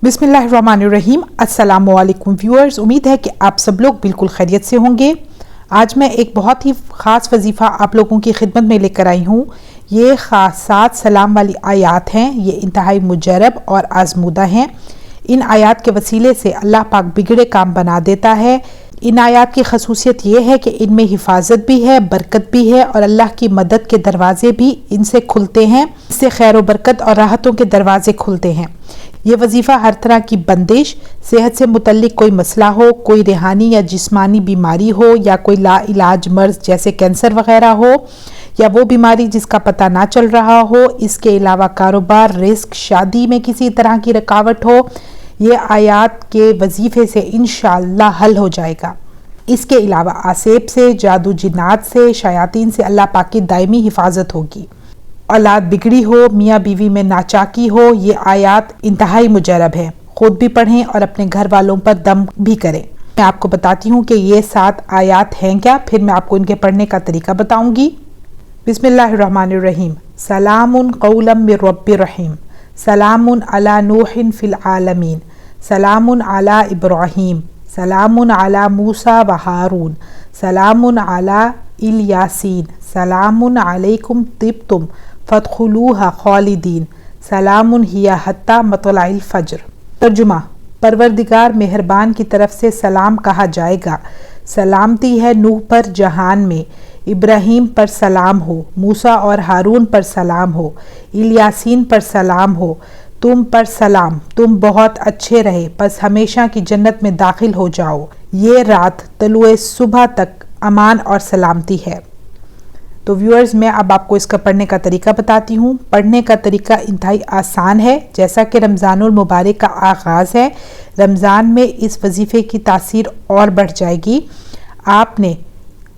बिस्मिल्लाहिर्रहमानिर्रहीम। अस्सलामु अलैकुम व्यूअर्स, उम्मीद है कि आप सब लोग बिल्कुल खैरियत से होंगे। आज मैं एक बहुत ही ख़ास वजीफ़ा आप लोगों की खिदमत में लेकर आई हूँ। ये ख़ास 7 सलाम वाली आयात हैं। ये इंतहाई मुजरब और आजमूदा हैं। इन आयात के वसीले से अल्लाह पाक बिगड़े काम बना देता है। इन आयात की खसूसियत ये है कि इनमें हिफाजत भी है, बरकत भी है और अल्लाह की मदद के दरवाजे भी इनसे खुलते हैं। इससे खैर व बरकत और राहतों के दरवाजे खुलते हैं। ये वजीफ़ा हर तरह की बंदिश, सेहत से मुतल्लिक कोई मसला हो, कोई रूहानी या जिस्मानी बीमारी हो या कोई लाइलाज मर्ज जैसे कैंसर वगैरह हो या वो बीमारी जिसका पता ना चल रहा हो, इसके अलावा कारोबार, रिस्क, शादी में किसी तरह की रुकावट हो, ये आयात के वजीफ़े से इंशाअल्लाह हल हो जाएगा। इसके अलावा आसेब से, जादू जिन्नात से, शयातीन से अल्लाह पाक की दायमी हिफाजत होगी। औलाद बिगड़ी हो, मियाँ बीवी में नाचाकी हो, ये आयात इंतहाई मुजरब है। खुद भी पढ़ें और अपने घर वालों पर दम भी करें। मैं आपको बताती हूँ कि ये 7 आयात हैं क्या, फिर मैं आपको इनके पढ़ने का तरीका बताऊँगी। बिस्मिल्लाहिर्रहमानिर्रहीम। सलामुन कौलम मिर रब्बिर रहीम। सलामुन अला नूहिन फिल आलमीन। सलामुन अला इब्राहीम। सलामुन अला मूसा व हारून। सलामुन अला इलयासीन। सलामुन अलैकुम तिब्तुम फदखुलूहा खालिदीन। सलामुन हिया हत्ता मतलाइल फज्र। तर्जुमा: परवरदिगार मेहरबान की तरफ से सलाम कहा जाएगा। सलामती है नूह पर जहान में, इब्राहीम पर सलाम हो, मूसा और हारून पर सलाम हो, इलयासीन पर सलाम हो, तुम पर सलाम, तुम बहुत अच्छे रहे, बस हमेशा की जन्नत में दाखिल हो जाओ। ये रात तलुए सुबह तक अमान और सलामती है। तो व्यूअर्स, मैं अब आपको इसका पढ़ने का तरीका बताती हूँ। पढ़ने का तरीका इंतहाई आसान है। जैसा कि रमज़ानुल मुबारक का आगाज़ है, रमज़ान में इस वजीफ़े की तासीर और बढ़ जाएगी। आपने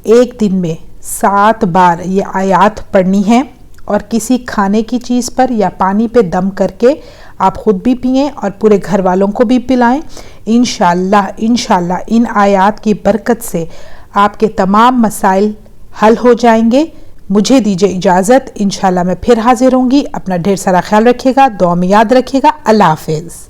एक दिन में 7 बार ये आयात पढ़नी है और किसी खाने की चीज़ पर या पानी पे दम करके आप ख़ुद भी पिएं और पूरे घर वालों को भी पिलाएं। इंशाअल्लाह इन आयात की बरकत से आपके तमाम मसाइल हल हो जाएंगे। मुझे दीजिए इजाज़त। इंशाअल्लाह मैं फिर हाजिर होंगी। अपना ढेर सारा ख्याल रखिएगा, दुआ में याद रखिएगा। अल्लाह हाफ़िज़।